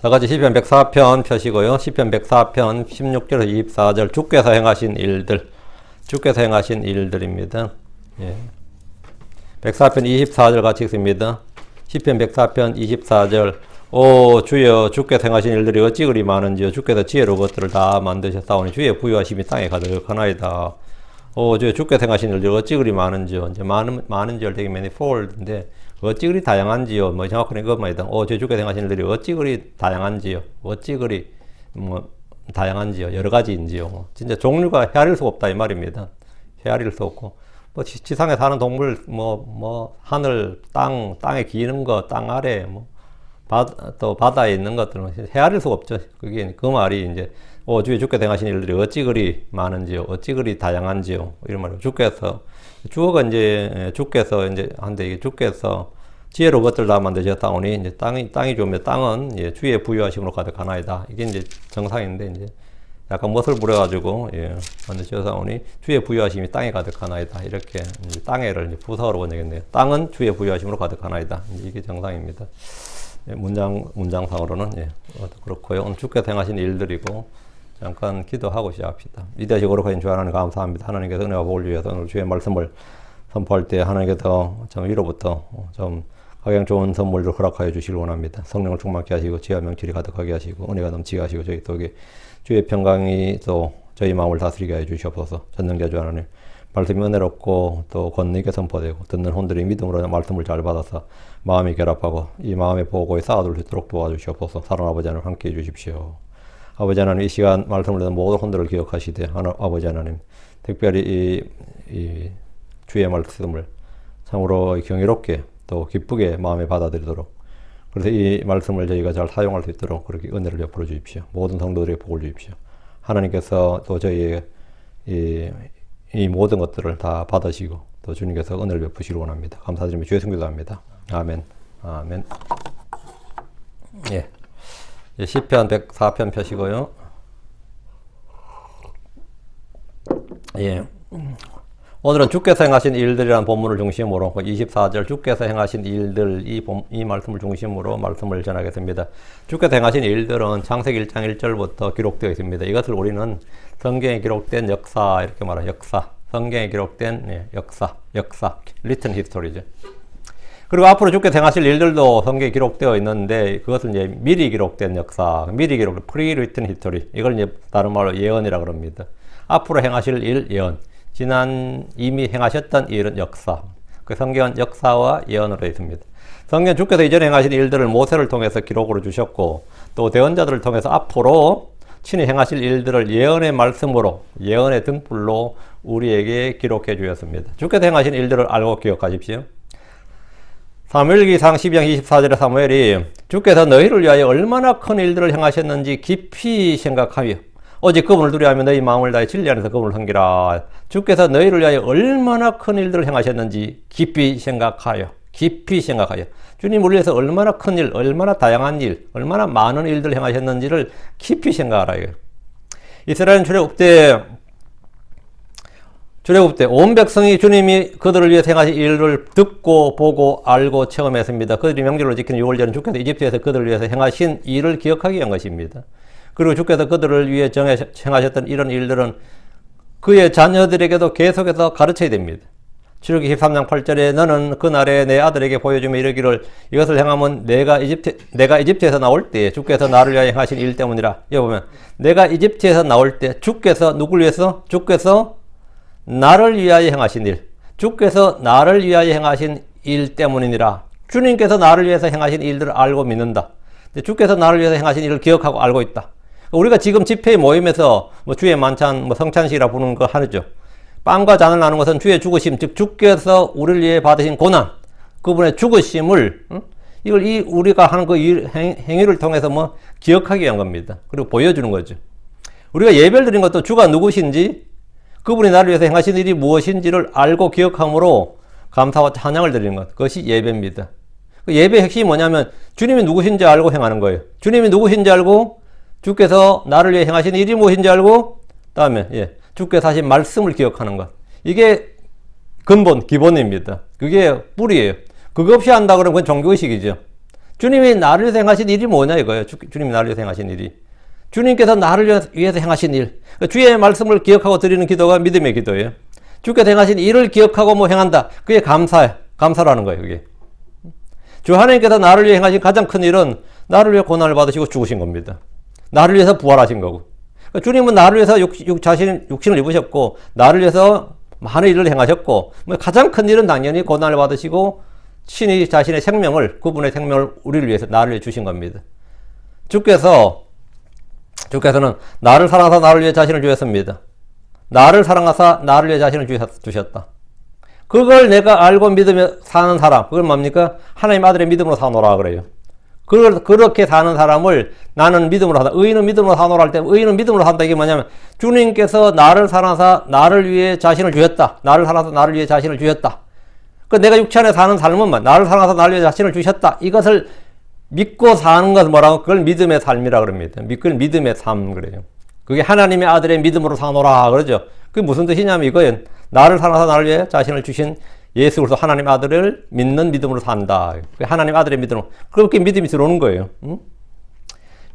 다 같이 시편 104편 펴시고요. 시편 104편 16절에서 24절 주께서 행하신 일들, 주께서 행하신 일들입니다. 예. 104편 24절 같이 읽습니다. 시편 104편 24절 오 주여 주께서 행하신 일들이 어찌 그리 많은지요. 주께서 지혜로 것들을 다 만드셨사오니 주의 부유하심이 땅에 가득하나이다. 오 주여 주께서 행하신 일들이 어찌 그리 많은지요. 이제 많은지요 되게 manifold인데 어찌 그리 다양한지요. 뭐 정확하게 이것만이다. 오 주께서 행하신 일들이 어찌 그리 다양한지요. 어찌 그리 다양한지요. 여러 가지인지요. 진짜 종류가 헤아릴 수가 없다 이 말입니다. 헤아릴 수 없고 뭐 지상에 사는 동물 하늘 땅에 기는 거 땅 아래 또 바다에 있는 것들은 헤아릴 수가 없죠. 그게 그 말이 이제 주의 주께서 행하신 일들이 어찌 그리 많은지요. 어찌 그리 다양한지요. 이런 말이에요. 주어가 이제 주께서 이제 한데 이게 주께서 지혜로 것들 다 만드셨다오니 이제 땅이 좋으면 땅은 예, 주의 부유하심으로 가득하나이다. 이게 이제 정상인데 이제 약간 멋을 부려가지고 예, 만드셨다오니 주의 부유하심이 땅에 가득하나이다. 이렇게 이제 땅에를 이제 부사로 번역했네요. 땅은 주의 부유하심으로 가득하나이다. 이게 정상입니다. 예, 문장상으로는 예, 그렇고요. 오늘 주께서 행하신 일들이고 잠깐 기도하고 시작합시다. 이대시 거룩하신 주 하나님 감사합니다. 하나님께서 은혜와 복을 위해서 오늘 주의 말씀을 선포할 때 하나님께서 좀 위로부터 좀 가장 좋은 선물을 허락하여 주시길 원합니다. 성령을 충만케 하시고 지혜와 명철이 가득하게 하시고 은혜가 넘치게 하시고 저희 속에 주의 평강이 또 저희 마음을 다스리게 해 주시옵소서. 전능자 주 하나님 말씀이 은혜롭고 또 권능있게 선포되고 듣는 혼들이 믿음으로 말씀을 잘 받아서 마음이 결합하고 이 마음의 보고에 쌓아둘 수 있도록 도와주시옵소서. 사랑하는 아버지 하나님 함께해 주십시오. 아버지 하나님 이 시간 말씀을 듣는 모든 혼들을 기억하시되 아버지 하나님 특별히 이 주의 말씀을 참으로 경이롭게 또 기쁘게 마음에 받아들이도록 그래서 이 말씀을 저희가 잘 사용할 수 있도록 그렇게 은혜를 베풀어 주십시오. 모든 성도들에게 복을 주십시오. 하나님께서 또 저희의 이 모든 것들을 다 받으시고 또 주님께서 은혜를 베푸시길 원합니다. 감사드리며 주의 성기도 합니다. 아멘. 아멘. 예. 시편 104편 펴시고요. 예. 오늘은 주께서 행하신 일들이라는 본문을 중심으로 24절 주께서 행하신 일들 이 말씀을 중심으로 말씀을 전하겠습니다. 주께서 행하신 일들은 창세기 1장 1절부터 기록되어 있습니다. 이것을 우리는 성경에 기록된 역사 이렇게 말하는 역사, 성경에 기록된 역사, written history죠. 그리고 앞으로 주께서 행하실 일들도 성경에 기록되어 있는데 그것은 이제 미리 기록된 역사, pre-written history. 이걸 이제 다른 말로 예언이라고 합니다. 앞으로 행하실 일 예언. 이미 행하셨던 일은 역사. 그 성경은 역사와 예언으로 되어 있습니다. 성경 주께서 이전에 행하신 일들을 모세를 통해서 기록으로 주셨고 또 대언자들을 통해서 앞으로 친히 행하실 일들을 예언의 말씀으로 예언의 등불로 우리에게 기록해 주셨습니다. 주께서 행하신 일들을 알고 기억하십시오. 사무엘기상 12장 24절에 사무엘이 주께서 너희를 위하여 얼마나 큰 일들을 행하셨는지 깊이 생각하며 오직 그분을 두려워하며 너희 마음을 다해 진리 안에서 그분을 섬기라. 주께서 너희를 위하여 얼마나 큰 일들을 행하셨는지 깊이 생각하여 주님 우리 위해서 얼마나 큰 일, 얼마나 다양한 일, 얼마나 많은 일들을 행하셨는지를 깊이 생각하라. 이스라엘 출애굽 때 온 백성이 주님이 그들을 위해 행하신 일을 듣고 보고 알고 체험했습니다. 그들이 명절로 지키는 유월절은 주께서 이집트에서 그들을 위해서 행하신 일을 기억하기 위한 것입니다. 그리고 주께서 그들을 위해 행하셨던 이런 일들은 그의 자녀들에게도 계속해서 가르쳐야 됩니다. 출애굽기 13장 8절에 너는 그날에 내 아들에게 보여주며 이르기를 이것을 행하면 내가 이집트에서 나올 때 주께서 나를 위하여 행하신 일 때문이라. 여기 보면 내가 이집트에서 나올 때 주께서 누구를 위해서? 주께서 나를 위하여 행하신 일. 주께서 나를 위하여 행하신 일 때문이니라. 주님께서 나를 위해서 행하신 일들을 알고 믿는다. 주께서 나를 위해서 행하신 일을 기억하고 알고 있다. 우리가 지금 집회 모임에서 주의 만찬, 성찬식이라 부르는 거 하죠. 빵과 잔을 나누는 것은 주의 죽으심, 즉 주께서 우리를 위해 받으신 고난, 그분의 죽으심을 이걸 우리가 하는 그 행위를 통해서 기억하기 위한 겁니다. 그리고 보여주는 거죠. 우리가 예배를 드린 것도 주가 누구신지, 그분이 나를 위해서 행하신 일이 무엇인지를 알고 기억함으로 감사와 찬양을 드리는 것. 그것이 예배입니다. 그 예배의 핵심이 뭐냐면 주님이 누구신지 알고 행하는 거예요. 주님이 누구신지 알고 주께서 나를 위해 행하신 일이 무엇인지 알고 다음에 주께서 하신 말씀을 기억하는 것. 이게 기본입니다. 그게 뿌리예요. 그거 없이 한다 그러면 그건 종교의식이죠. 주님이 나를 위해서 행하신 일이 뭐냐 이거예요. 주님이 나를 위해서 행하신 일이. 주님께서 나를 위해서 행하신 일. 주의 말씀을 기억하고 드리는 기도가 믿음의 기도예요. 주께서 행하신 일을 기억하고 뭐 행한다. 그게 감사라는 거예요. 그게. 주 하나님께서 나를 위해 행하신 가장 큰 일은 나를 위해 고난을 받으시고 죽으신 겁니다. 나를 위해서 부활하신 거고. 그러니까 주님은 나를 위해서 육신을 입으셨고 나를 위해서 많은 일을 행하셨고 가장 큰 일은 당연히 고난을 받으시고 친히 자신의 생명을 그분의 생명을 우리를 위해서 나를 위해 주신 겁니다. 주께서는 나를 사랑하사 나를 위해 자신을 주셨습니다. 나를 사랑하사 나를 위해 자신을 주셨다. 그걸 내가 알고 믿으며 사는 사람, 그걸 뭡니까? 하나님 아들의 믿음으로 사노라 그래요. 그렇게 사는 사람을 나는 믿음으로 산다. 의인은 믿음으로 사노라 할 때 의인은 믿음으로 산다. 이게 뭐냐면 주님께서 나를 사랑하사 나를 위해 자신을 주셨다. 나를 사랑하사 나를 위해 자신을 주셨다. 그 내가 육체 안에 사는 삶은 나를 사랑하사 나를 위해 자신을 주셨다. 이것을 믿고 사는 것을 뭐라고? 그걸 믿음의 삶이라 그럽니다. 그걸 믿음의 삶 그래요. 그게 하나님의 아들의 믿음으로 사노라 그러죠. 그게 무슨 뜻이냐면 이거예요. 나를 사랑하사 나를 위해 자신을 주신 예수 그리스도 하나님 아들을 믿는 믿음으로 산다. 하나님 아들의 믿음으로. 그렇게 믿음이 들어오는 거예요. 응?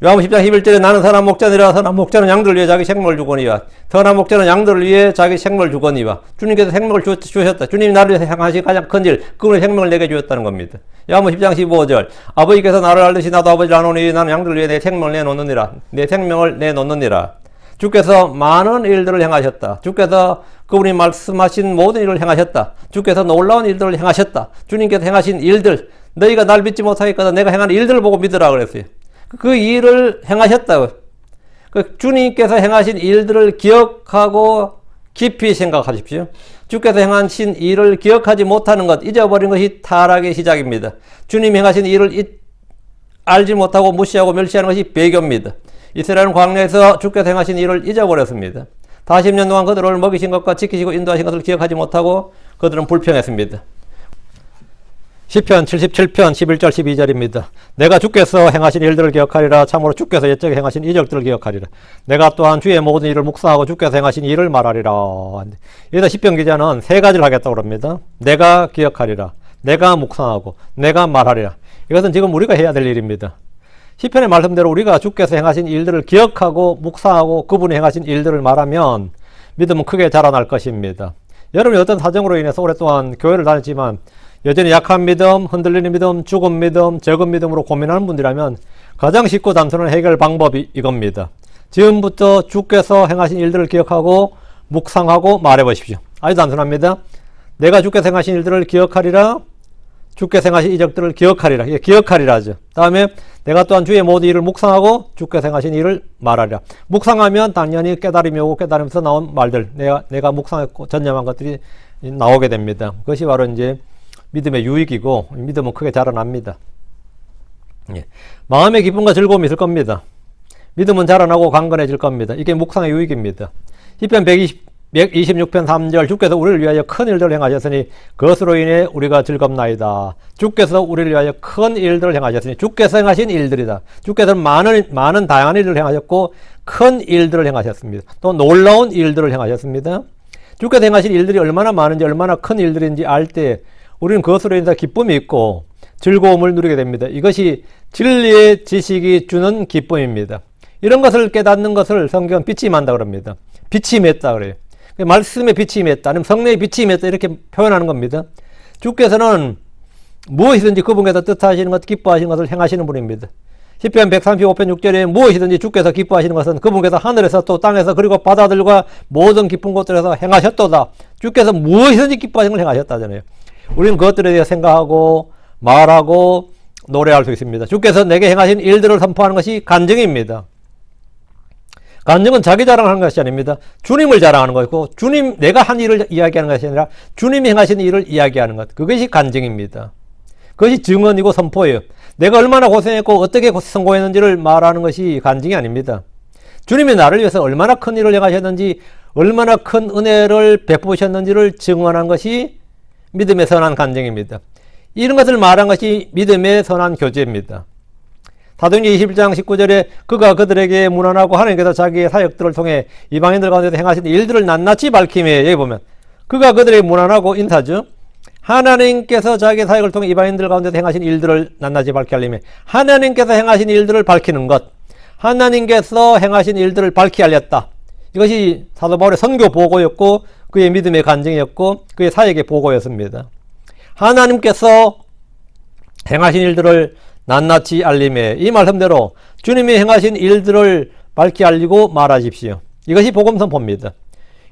요한복음 10장 11절에 나는 선한 목자니라. 선한 목자는 양들을 위해 자기 생명을 주거니와 선한 목자는 양들을 위해 자기 생명을 주거니와. 주님께서 생명을 주셨다. 주님이 나를 위해서 행하신 가장 큰 일, 그분의 생명을 내게 주셨다는 겁니다. 요한복음 10장 15절 아버지께서 나를 알듯이 나도 아버지를 아노니 나는 양들을 위해 내 생명을 내놓느니라. 내 생명을 내놓느니라. 주께서 많은 일들을 행하셨다. 주께서 그분이 말씀하신 모든 일을 행하셨다. 주께서 놀라운 일들을 행하셨다. 주님께서 행하신 일들, 너희가 날 믿지 못하겠거든 내가 행한 일들을 보고 믿으라 그랬어요. 그 일을 행하셨다고. 그 주님께서 행하신 일들을 기억하고 깊이 생각하십시오. 주께서 행하신 일을 기억하지 못하는 것, 잊어버린 것이 타락의 시작입니다. 주님이 행하신 일을 알지 못하고 무시하고 멸시하는 것이 배교입니다. 이스라엘은 광야에서 주께서 행하신 일을 잊어버렸습니다. 40년 동안 그들을 먹이신 것과 지키시고 인도하신 것을 기억하지 못하고 그들은 불평했습니다. 시편 77편 11절 12절입니다. 내가 주께서 행하신 일들을 기억하리라. 참으로 주께서 옛적에 행하신 이적들을 기억하리라. 내가 또한 주의 모든 일을 묵상하고 주께서 행하신 일을 말하리라. 여기서 시편 기자는 세 가지를 하겠다고 합니다. 내가 기억하리라. 내가 묵상하고 내가 말하리라. 이것은 지금 우리가 해야 될 일입니다. 시편의 말씀대로 우리가 주께서 행하신 일들을 기억하고 묵상하고 그분이 행하신 일들을 말하면 믿음은 크게 자라날 것입니다. 여러분이 어떤 사정으로 인해서 오랫동안 교회를 다녔지만 여전히 약한 믿음, 흔들리는 믿음, 죽은 믿음, 적은 믿음으로 고민하는 분들이라면 가장 쉽고 단순한 해결 방법이 이겁니다. 지금부터 주께서 행하신 일들을 기억하고 묵상하고 말해보십시오. 아주 단순합니다. 내가 주께서 행하신 일들을 기억하리라. 주께서 행하신 이적들을 기억하리라. 이게 기억하리라죠. 다음에 내가 또한 주의 모든 일을 묵상하고 주께서 행하신 일을 말하리라. 묵상하면 당연히 깨달음이 오고 깨달으면서 나온 말들, 내가 묵상했고 전념한 것들이 나오게 됩니다. 그것이 바로 이제 믿음의 유익이고 믿음은 크게 자라납니다. 예. 마음의 기쁨과 즐거움이 있을 겁니다. 믿음은 자라나고 강건해질 겁니다. 이게 묵상의 유익입니다. 시편 126편 3절 주께서 우리를 위하여 큰 일들을 행하셨으니 그것으로 인해 우리가 즐겁나이다. 주께서 우리를 위하여 큰 일들을 행하셨으니 주께서 행하신 일들이다. 주께서는 많은 다양한 일들을 행하셨고 큰 일들을 행하셨습니다. 또 놀라운 일들을 행하셨습니다. 주께서 행하신 일들이 얼마나 많은지 얼마나 큰 일들인지 알 때 우리는 그것으로 인해서 기쁨이 있고 즐거움을 누리게 됩니다. 이것이 진리의 지식이 주는 기쁨입니다. 이런 것을 깨닫는 것을 성경은 빛이 임한다 그럽니다. 빛이 맺다 그래요. 말씀의 빛이 임했다, 아니면 성령의 빛이 임했다 이렇게 표현하는 겁니다. 주께서는 무엇이든지 그분께서 뜻하시는 것, 기뻐하시는 것을 행하시는 분입니다. 시편 135편 6절에 무엇이든지 주께서 기뻐하시는 것은 그분께서 하늘에서 또 땅에서 그리고 바다들과 모든 깊은 곳들에서 행하셨도다. 주께서 무엇이든지 기뻐하시는 걸 행하셨다잖아요. 우리는 그것들에 대해 생각하고 말하고 노래할 수 있습니다. 주께서 내게 행하신 일들을 선포하는 것이 간증입니다. 간증은 자기 자랑하는 것이 아닙니다. 주님을 자랑하는 것이고 내가 한 일을 이야기하는 것이 아니라 주님이 행하신 일을 이야기하는 것. 그것이 간증입니다. 그것이 증언이고 선포예요. 내가 얼마나 고생했고 어떻게 성공했는지를 말하는 것이 간증이 아닙니다. 주님이 나를 위해서 얼마나 큰 일을 행하셨는지 얼마나 큰 은혜를 베푸셨는지를 증언한 것이 믿음의 선한 간증입니다. 이런 것을 말한 것이 믿음의 선한 교제입니다. 사도행전 21장 19절에 그가 그들에게 문안하고 하나님께서 자기의 사역들을 통해 이방인들 가운데서 행하신 일들을 낱낱이 밝히며, 여기 보면 그가 그들에게 문안하고 인사죠. 하나님께서 자기 사역을 통해 이방인들 가운데서 행하신 일들을 낱낱이 밝게 알림해 하나님께서 행하신 일들을 밝히는 것, 하나님께서 행하신 일들을 밝히 알렸다. 이것이 사도 바울의 선교 보고였고 그의 믿음의 간증이었고 그의 사역의 보고였습니다. 하나님께서 행하신 일들을 낱낱이 알림해 이 말씀대로 주님이 행하신 일들을 밝히 알리고 말하십시오. 이것이 복음 선포입니다.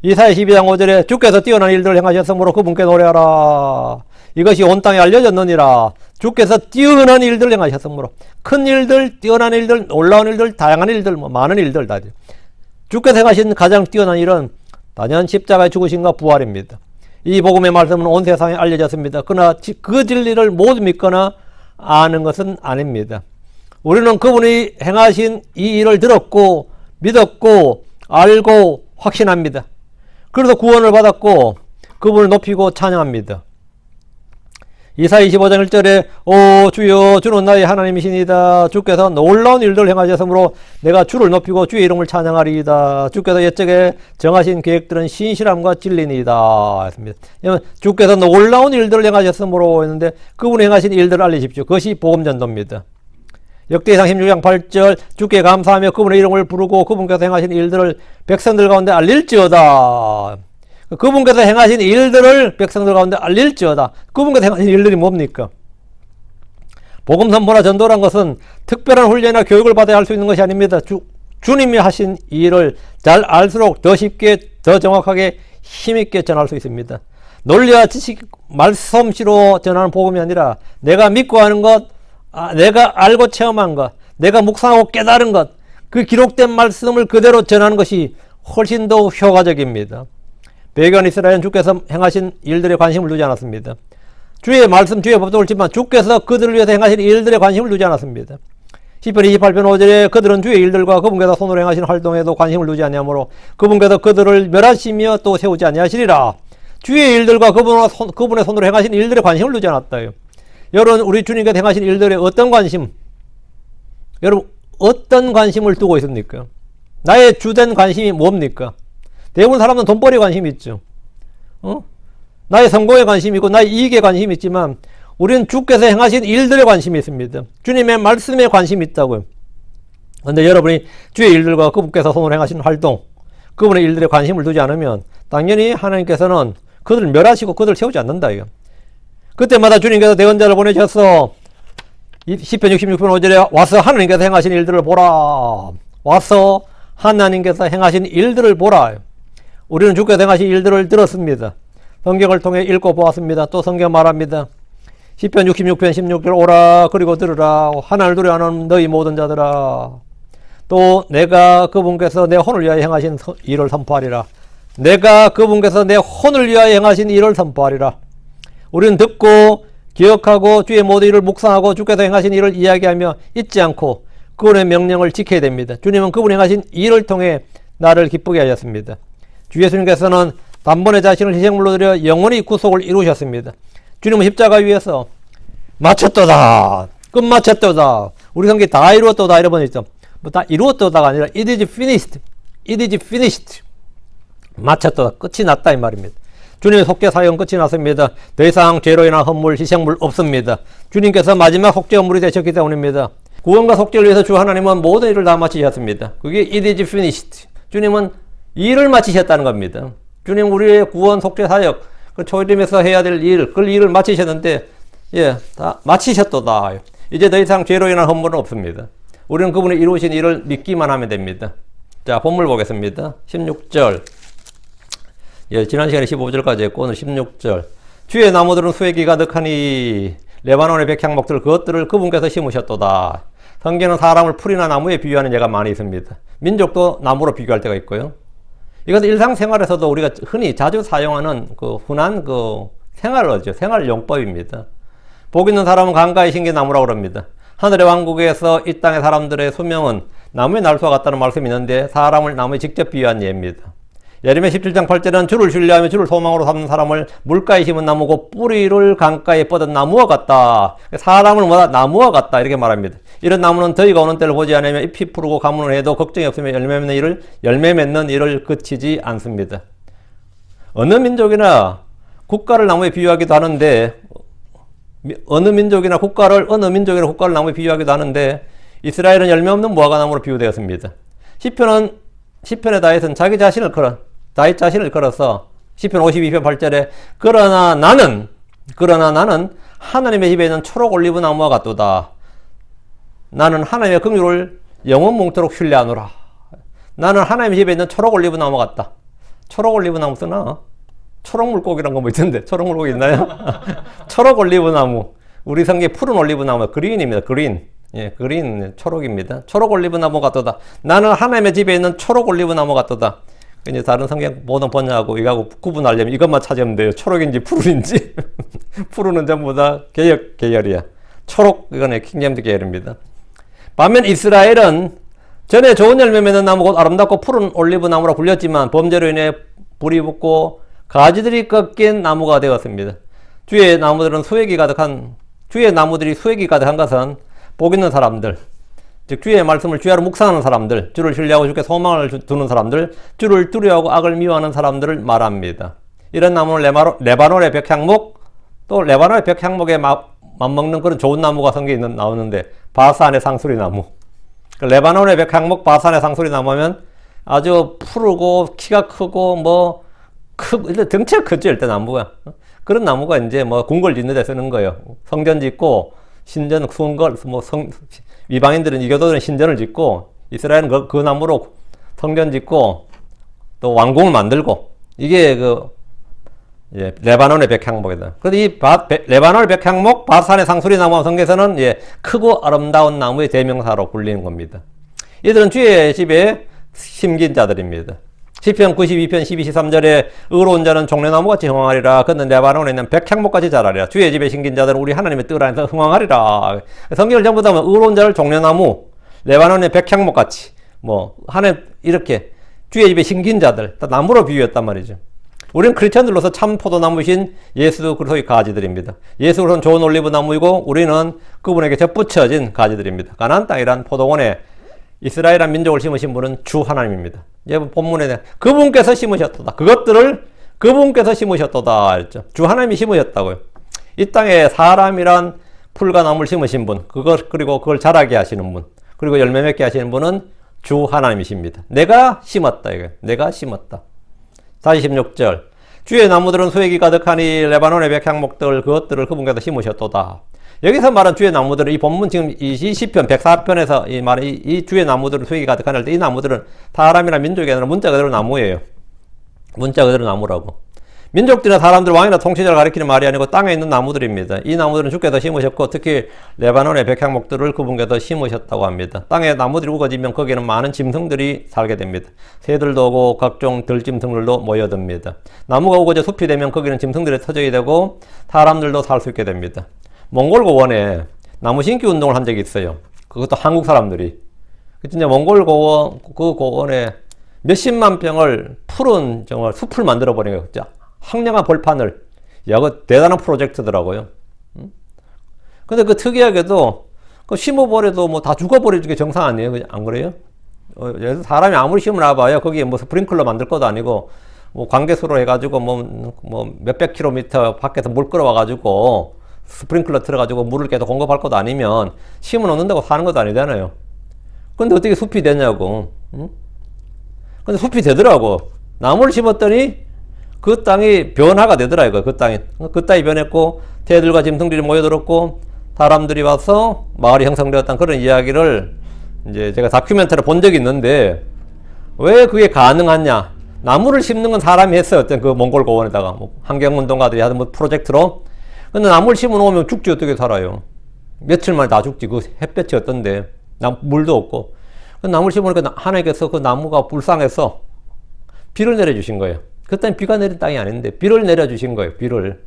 이사야 12장 5절에 주께서 뛰어난 일들을 행하셨으므로 그분께 노래하라. 이것이 온 땅에 알려졌느니라. 주께서 뛰어난 일들을 행하셨으므로 큰 일들, 뛰어난 일들, 놀라운 일들, 다양한 일들, 많은 일들 다. 주께서 행하신 가장 뛰어난 일은 단연 십자가의 죽으심과 부활입니다. 이 복음의 말씀은 온 세상에 알려졌습니다. 그러나 그 진리를 모두 믿거나 아는 것은 아닙니다. 우리는 그분이 행하신 이 일을 들었고 믿었고 알고 확신합니다. 그래서 구원을 받았고 그분을 높이고 찬양합니다. 이사야 25장 1절에 오 주여 주는 나의 하나님이시니이다. 주께서 놀라운 일들을 행하셨으므로 내가 주를 높이고 주의 이름을 찬양하리이다. 주께서 옛적에 정하신 계획들은 신실함과 진리니이다 했습니다. 주께서 놀라운 일들을 행하셨으므로 했는데 그분이 행하신 일들을 알리십시오. 그것이 복음전도입니다. 역대상 16장 8절 주께 감사하며 그분의 이름을 부르고 그분께서 행하신 일들을 백성들 가운데 알릴지어다. 그분께서 행하신 일들을 백성들 가운데 알릴지어다. 그분께서 행하신 일들이 뭡니까? 복음 선포나 전도란 것은 특별한 훈련이나 교육을 받아야 할 수 있는 것이 아닙니다. 주님이 하신 일을 잘 알수록 더 쉽게 더 정확하게 힘있게 전할 수 있습니다. 논리와 지식 말솜씨로 전하는 복음이 아니라 내가 믿고 하는 것, 내가 알고 체험한 것, 내가 묵상하고 깨달은 것, 그 기록된 말씀을 그대로 전하는 것이 훨씬 더 효과적입니다. 배교한 이스라엘은 주께서 행하신 일들에 관심을 두지 않았습니다. 주의 말씀, 주의 법도 옳지만 주께서 그들을 위해서 행하신 일들에 관심을 두지 않았습니다. 시편 28편 5절에 그들은 주의 일들과 그분께서 손으로 행하신 활동에도 관심을 두지 아니하므로 그분께서 그들을 멸하시며 또 세우지 아니하시리라. 주의 일들과 그분의 손으로 행하신 일들에 관심을 두지 않았다요. 여러분, 우리 주님께서 행하신 일들에 어떤 관심, 여러분 어떤 관심을 두고 있습니까? 나의 주된 관심이 뭡니까? 대부분 사람은 돈벌이에 관심이 있죠. 나의 성공에 관심이 있고 나의 이익에 관심이 있지만 우리는 주께서 행하신 일들에 관심이 있습니다. 주님의 말씀에 관심이 있다고요. 그런데 여러분이 주의 일들과 그분께서 손으로 행하신 활동, 그분의 일들에 관심을 두지 않으면 당연히 하나님께서는 그들을 멸하시고 그들을 세우지 않는다요. 그때마다 주님께서 대언자를 보내셔서 시편 66편 5절에 와서 하나님께서 행하신 일들을 보라. 와서 하나님께서 행하신 일들을 보라. 우리는 주께서 행하신 일들을 들었습니다. 성경을 통해 읽고 보았습니다. 또 성경 말합니다. 시편 66편 16절 오라 그리고 들으라 하나님을 두려워하는 너희 모든 자들아. 또 내가 그분께서 내 혼을 위하여 행하신 일을 선포하리라. 내가 그분께서 내 혼을 위하여 행하신 일을 선포하리라. 우리는 듣고 기억하고 주의 모든 일을 묵상하고 주께서 행하신 일을 이야기하며 잊지 않고 그분의 명령을 지켜야 됩니다. 주님은 그분이 행하신 일을 통해 나를 기쁘게 하셨습니다. 주 예수님께서는 단번에 자신을 희생물로 드려 영원히 구속을 이루셨습니다. 주님은 십자가 위에서 마쳤도다, 끝마쳤도다, 우리 성경에 다 이루었도다 이런 번 있죠. 뭐 다 이루었도다가 아니라 it is finished, it is finished, 마쳤도다, 끝이 났다 이 말입니다. 주님의 속죄 사역은 끝이 났습니다. 더 이상 죄로 인한 헌물, 희생물 없습니다. 주님께서 마지막 속죄 헌물이 되셨기 때문입니다. 구원과 속죄를 위해서 주 하나님은 모든 일을 다 마치셨습니다. 그게 it is finished. 주님은 일을 마치셨다는 겁니다. 주님 우리의 구원 속죄 사역, 그 초림에서 해야 될 일, 그 일을 마치셨는데 다 마치셨도다. 이제 더 이상 죄로 인한 헌물은 없습니다. 우리는 그분이 이루신 일을 믿기만 하면 됩니다. 자, 본문 보겠습니다. 16절. 지난 시간에 15절까지 했고 오늘 16절. 주의 나무들은 수액이 가득하니 레바논의 백향목들 그것들을 그분께서 심으셨도다. 성경은 사람을 풀이나 나무에 비유하는 예가 많이 있습니다. 민족도 나무로 비교할 때가 있고요. 이것은 일상생활에서도 우리가 흔히 자주 사용하는 그 흔한 그 생활어죠. 생활용법입니다. 복 있는 사람은 강가에 심긴 나무라고 합니다. 하늘의 왕국에서 이 땅의 사람들의 수명은 나무의 날수와 같다는 말씀이 있는데 사람을 나무에 직접 비유한 예입니다. 예레미야 17장 8절은 주를 신뢰하며 주를 소망으로 삼는 사람을 물가에 심은 나무고 뿌리를 강가에 뻗은 나무와 같다. 사람을 뭐다? 나무와 같다 이렇게 말합니다. 이런 나무는 더위가 오는 때를 보지 않으면 잎이 푸르고 가물을 해도 걱정이 없으며 열매 맺는 일을 그치지 않습니다. 어느 민족이나 국가를 나무에 비유하기도 하는데, 어느 민족이나 국가를 나무에 비유하기도 하는데, 이스라엘은 열매 없는 무화과나무로 비유되었습니다. 시편의 다윗은 다윗 자신을 걸어서 시편 52편 8절에 그러나 나는 하나님의 집에 있는 초록 올리브 나무와 같도다. 나는 하나님의 긍휼을 영원 몽토록 신뢰하노라. 나는 하나님의 집에 있는 초록 올리브 나무 같다. 초록 올리브 나무 쓰나? 초록 물고기란 거 뭐 있던데? 초록 물고기 있나요? 초록 올리브 나무. 우리 성경에 푸른 올리브 나무, 그린입니다. 그린. 예, 그린, 초록입니다. 초록 올리브 나무 같도다. 나는 하나님의 집에 있는 초록 올리브 나무 같도다. 이제 다른 성경 모든 번역하고 이거하고 구분하려면 이것만 찾으면 돼요. 초록인지 푸른인지. 푸른은 전부 다 개역 계열이야. 초록, 이거는 킹제임스 계열입니다. 반면 이스라엘은 전에 좋은 열매 맺는 나무 곧 아름답고 푸른 올리브 나무라 불렸지만 범죄로 인해 불이 붙고 가지들이 꺾인 나무가 되었습니다. 주의 나무들이 수액이 가득한 것은 복 있는 사람들, 즉 주의 말씀을 주야로 묵상하는 사람들, 주를 신뢰하고 주께 소망을 두는 사람들, 주를 두려워하고 악을 미워하는 사람들을 말합니다. 이런 나무는 레바논의 백향목, 또 레바논의 백향목에 맞먹는 그런 좋은 나무가 성경에 나오는데 바산의 상수리 나무. 레바논의 백향목, 바산의 상수리 나무면 아주 푸르고 키가 크고 일단 덩치가 크죠, 일단 나무가. 그런 나무가 이제 궁궐 짓는 데 쓰는 거예요. 성전 짓고 신전, 궁궐, 이방인들은 이교도들은 신전을 짓고 이스라엘은 그 나무로 성전 짓고 또 왕궁을 만들고 이게 레바논의 백향목이다. 그래서 이 레바논의 백향목, 바산의 상수리 나무와 성경에서는 크고 아름다운 나무의 대명사로 불리는 겁니다. 이들은 주의 집에 심긴 자들입니다. 시편 92편 12, 13절에 의로운 자는 종려나무같이 흥황하리라. 그는 레바논에 있는 백향목같이 자라리라. 주의 집에 심긴 자들은 우리 하나님의 뜰 안에서 흥황하리라. 성경을 전부 다 보면 의로운 자를 종려나무, 레바논의 백향목같이 하나님 이렇게 주의 집에 심긴 자들 다 나무로 비유했단 말이죠. 우리는 크리스천들로서 참 포도나무이신 예수 그리스도의 가지들입니다. 예수 그리스도는 좋은 올리브 나무이고 우리는 그분에게 접붙여진 가지들입니다. 가나안 땅이란 포도원에 이스라엘한 민족을 심으신 분은 주 하나님입니다. 이제 본문에 그분께서 심으셨도다. 그것들을 그분께서 심으셨도다 했죠. 주 하나님이 심으셨다고요. 이 땅에 사람이란 풀과 나무를 심으신 분, 그리고 그걸 자라게 하시는 분, 그리고 열매 맺게 하시는 분은 주 하나님이십니다. 내가 심었다 이거예요. 내가 심었다. 46절. 주의 나무들은 수액이 가득하니 레바논의 백향목들 그것들을 그분께서 심으셨도다. 여기서 말한 주의 나무들은 이 본문 지금 이 시편 104편에서 이 말한 이 주의 나무들은 수액이 가득하니 할 때 이 나무들은 사람이나 민족이 아니라 문자 그대로 나무예요. 문자 그대로 나무라고. 민족들이나 사람들, 왕이나 통치자를 가리키는 말이 아니고 땅에 있는 나무들입니다. 이 나무들은 주께서 심으셨고 특히 레바논의 백향목들을 그분께서 심으셨다고 합니다. 땅에 나무들이 우거지면 거기에는 많은 짐승들이 살게 됩니다. 새들도 오고 각종 들짐승들도 모여듭니다. 나무가 우거져 숲이 되면 거기는 짐승들의 터전이 되고 사람들도 살 수 있게 됩니다. 몽골 고원에 나무 심기 운동을 한 적이 있어요. 그것도 한국 사람들이. 진짜 몽골 고원, 그 고원에 몇십만 평을 푸른 정말 숲을 만들어 버린 거예요. 진짜 황량한 벌판을. 야, 그 대단한 프로젝트더라고요. 근데 그 특이하게도 그 심어버려도 다 죽어버리는 게 정상 아니에요? 안 그래요? 사람이 아무리 심으나 봐요. 거기에 스프링클러 만들 것도 아니고 관계수로 해가지고 몇백 킬로미터 밖에서 물 끌어와가지고 스프링클러 틀어가지고 물을 계속 공급할 것도 아니면 심어 놓는다고 사는 것도 아니잖아요. 근데 어떻게 숲이 되냐고. 근데 숲이 되더라고. 나무를 심었더니 그 땅이 변화가 되더라고요. 그 땅이 변했고 새들과 짐승들이 모여들었고 사람들이 와서 마을이 형성되었다는 그런 이야기를 이제 제가 다큐멘터리를 본 적이 있는데 왜 그게 가능하냐? 나무를 심는 건 사람이 했어요. 어떤 그 몽골 고원에다가 환경운동가들이 하던 프로젝트로. 근데 나무를 심어 놓으면 죽지 어떻게 살아요? 며칠 만에 다 죽지. 그 햇볕이 어떤데 물도 없고. 그 나무를 심으니까 하나님께서 그 나무가 불쌍해서 비를 내려주신 거예요. 그때는 비가 내린 땅이 아닌데 비를 내려주신 거예요. 비를.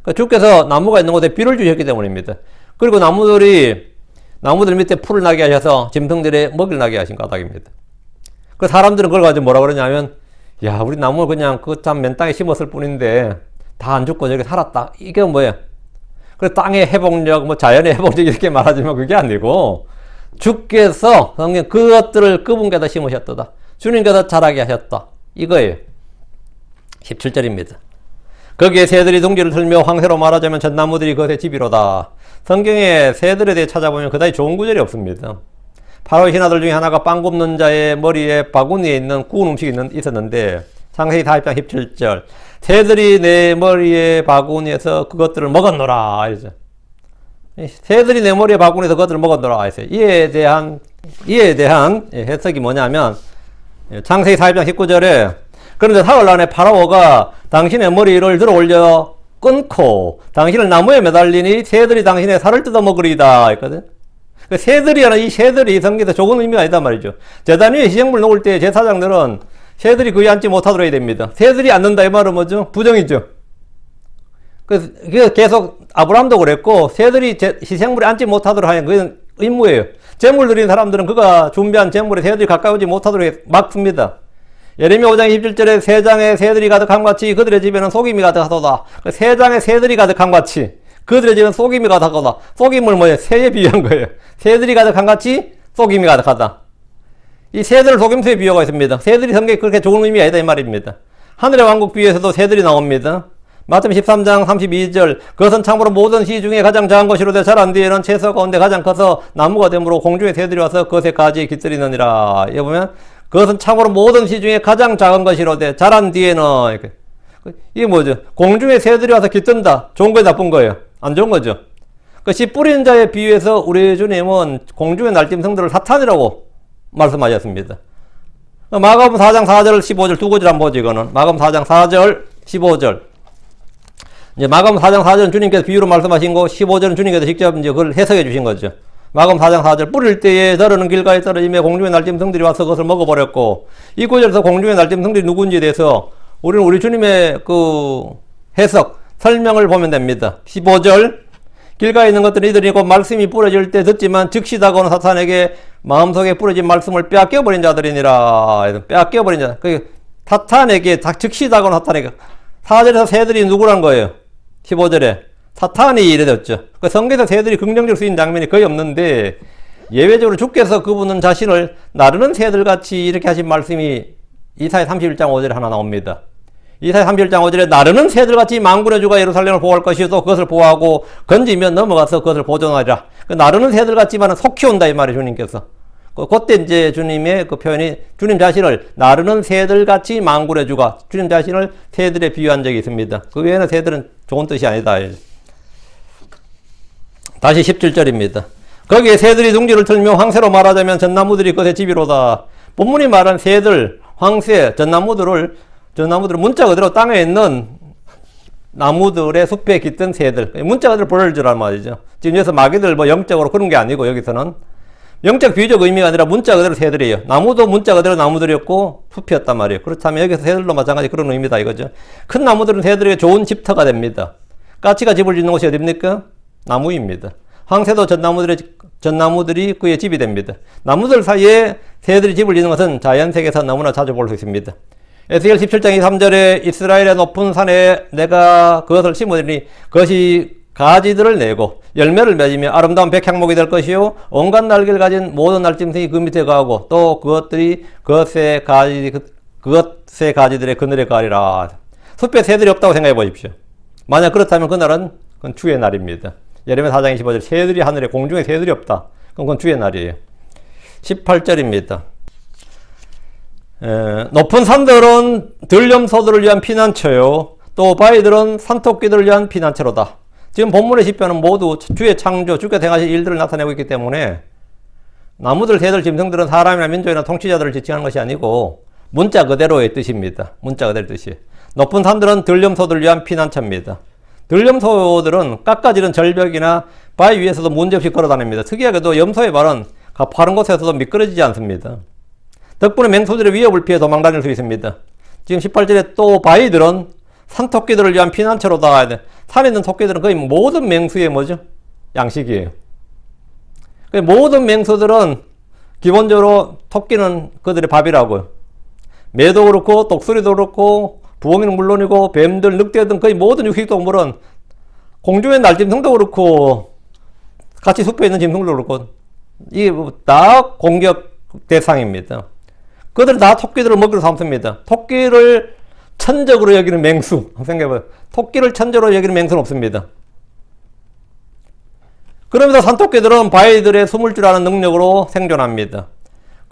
그러니까 주께서 나무가 있는 곳에 비를 주셨기 때문입니다. 그리고 나무들 밑에 풀을 나게 하셔서 짐승들의 먹이를 나게 하신 까닭입니다. 그 사람들은 그걸 가지고 뭐라 그러냐면 야 우리 나무를 그냥 그 참 맨 땅에 심었을 뿐인데 다 안 죽고 저기 살았다. 이게 뭐예요? 그 땅의 회복력, 자연의 회복력 이렇게 말하지만 그게 아니고 주께서 성경 그것들을 그분께서 심으셨도다. 주님께서 자라게 하셨다. 이거예요. 17절입니다. 거기에 새들이 둥지를 틀며 황새로 말하자면 젖나무들이 그것의 집이로다. 성경에 새들에 대해 찾아보면 그다지 좋은 구절이 없습니다. 바로 신하들 중에 하나가 빵 굽는 자의 머리에 바구니에 있는 구운 음식이 있었는데 창세기 40장 17절 새들이 내 머리에 바구니에서 그것들을 먹었노라 이러죠. 새들이 내 머리에 바구니에서 그것들을 먹었노라 했어요. 이에 대한 해석이 뭐냐면 창세기 40장 19절에 그런데 사흘 안에 파라오가 당신의 머리를 들어 올려 끊고 당신을 나무에 매달리니 새들이 당신의 살을 뜯어 먹으리다 했거든. 그 새들이라는 이 새들이 성경에서 좋은 의미가 아니다 말이죠. 제단 위에 희생물 놓을 때 제사장들은 새들이 거기 앉지 못하도록 해야 됩니다. 새들이 앉는다 이 말은 뭐죠? 부정이죠. 그래서 계속 아브라함도 그랬고 새들이 희생물에 앉지 못하도록 하는 그건 의무예요. 제물 드리는 사람들은 그가 준비한 제물에 새들이 가까이 오지 못하도록 막습니다. 예레미야 5장 27절에 세 장에 새들이 가득한 같이 그들의 집에는 속임이 가득하도다. 세 장에 새들이 가득한 같이 그들의 집에는 속임이 가득하다. 속임을 뭐예요? 새에 비유한 거예요. 새들이 가득한 같이 속임이 가득하다. 이 새들 속임수에 비유가 있습니다. 새들이 성경에 그렇게 좋은 의미가 아니다 이 말입니다. 하늘의 왕국 비유에서도 새들이 나옵니다. 마태복음 13장 32절 그것은 참으로 모든 시 중에 가장 작은 것이로되 자란 뒤에는 채소 가운데 가장 커서 나무가 되므로 공중의 새들이 와서 그것의 가지에 깃들이느니라. 여기 보면 그것은 참으로 모든 시 중에 가장 작은 것이로되 자란 뒤에는 이게 뭐죠? 공중의 새들이 와서 깃든다. 좋은 거예요 나쁜 거예요? 안 좋은 거죠. 그 씨 뿌리는 자에 비유해서 우리 주님은 공중의 날짐 성들을 사탄이라고 말씀하셨습니다. 마가복음 4장 4절 15절 두 구절 한번 보죠. 이거는 마가복음 4장 4절 15절 이제 마가복음 4장 4절은 주님께서 비유로 말씀하신 거 15절은 주님께서 직접 이제 그걸 해석해 주신 거죠. 마가복음 4장 4절 뿌릴 때에 더러는 길가에 떨어지며 공중의 날짐승들이 와서 그것을 먹어버렸고 이 구절에서 공중의 날짐승들이 누군지에 대해서 우리는 우리 주님의 그 해석 설명을 보면 됩니다. 15절 길가에 있는 것들은 이들이 곧 말씀이 뿌려질 때 듣지만 즉시 다가오는 사탄에게 마음속에 뿌려진 말씀을 빼앗겨버린 자들이니라. 빼앗겨버린 자. 그 사탄에게 즉시 다가오는 사탄에게 4절에서 새들이 누구란 거예요? 15절에 사탄이 이래졌죠. 그 성경에서 새들이 긍정적으로 쓰인 장면이 거의 없는데 예외적으로 주께서 그분은 자신을 나르는 새들같이 이렇게 하신 말씀이 이사야 31장 5절에 하나 나옵니다. 이사야 31장 5절에 나르는 새들같이 만군의 주가 예루살렘을 보호할 것이요 또 그것을 보호하고 건지면 넘어가서 그것을 보존하리라. 그 나르는 새들같지만은 속히 온다 이 말이에요 주님께서. 그때 이제 주님의 그 표현이 주님 자신을 나르는 새들같이 만군의 주가 주님 자신을 새들에 비유한 적이 있습니다. 그 외에는 새들은 좋은 뜻이 아니다. 다시 17절입니다. 거기에 새들이 둥지를 틀며 황새로 말하자면 젖나무들이 그것의 집이로다. 본문이 말한 새들, 황새, 젖나무들을 문자 그대로 땅에 있는 나무들의 숲에 깃든 새들. 문자 그대로 벌어지란 말이죠. 지금 여기서 마귀들 뭐 영적으로 그런 게 아니고 여기서는 영적 비유적 의미가 아니라 문자 그대로 새들이에요. 나무도 문자 그대로 나무들이었고 숲이었단 말이에요. 그렇다면 여기서 새들도 마찬가지 그런 의미다 이거죠. 큰 나무들은 새들에게 좋은 집터가 됩니다. 까치가 집을 짓는 곳이 어딥니까? 나무입니다. 황새도 젖나무들이 그의 집이 됩니다. 나무들 사이에 새들이 집을 짓는 것은 자연세계에서 너무나 자주 볼 수 있습니다. 에스겔 17장 23절에 이스라엘의 높은 산에 내가 그것을 심으리니 그것이 가지들을 내고 열매를 맺으며 아름다운 백향목이 될 것이요 온갖 날개를 가진 모든 날짐승이 그 밑에 가고 또 그것들이 그것의 가지들의 그늘에 가리라. 숲에 새들이 없다고 생각해 보십시오. 만약 그렇다면 그날은 그건 주의 날입니다. 예레미야 4장 25절 새들이 하늘에 공중에 새들이 없다. 그건 주의 날이에요. 18절입니다. 높은 산들은 들염소들을 위한 피난처요 또 바위들은 산토끼들을 위한 피난처로다. 지금 본문의 시편은 모두 주의 창조, 주께서 행하신 일들을 나타내고 있기 때문에 나무들, 새들, 짐승들은 사람이나 민족이나 통치자들을 지칭하는 것이 아니고 문자 그대로의 뜻입니다. 문자 그대로의 뜻이. 높은 산들은 들염소들을 위한 피난처입니다. 들염소들은 깎아지른 절벽이나 바위 위에서도 문제없이 걸어다닙니다. 특이하게도 염소의 발은 가파른 곳에서도 미끄러지지 않습니다. 덕분에 맹수들의 위협을 피해 도망다닐 수 있습니다. 지금 18절에 또 바위들은 산토끼들을 위한 피난처로다. 산에 있는 토끼들은 거의 모든 맹수의 뭐죠? 양식이에요. 모든 맹수들은 기본적으로 토끼는 그들의 밥이라고요. 매도 그렇고 독수리도 그렇고 부엉이는 물론이고 뱀들, 늑대 등 거의 모든 육식동물은 공중의 날짐승도 그렇고 같이 숲에 있는 짐승도 그렇고 이게 다 공격 대상입니다. 그들은 다 토끼들을 먹이로 삼습니다. 토끼를 천적으로 여기는 맹수. 생각해봐요. 토끼를 천적으로 여기는 맹수는 없습니다. 그러면서 산토끼들은 바위들에 숨을 줄 아는 능력으로 생존합니다.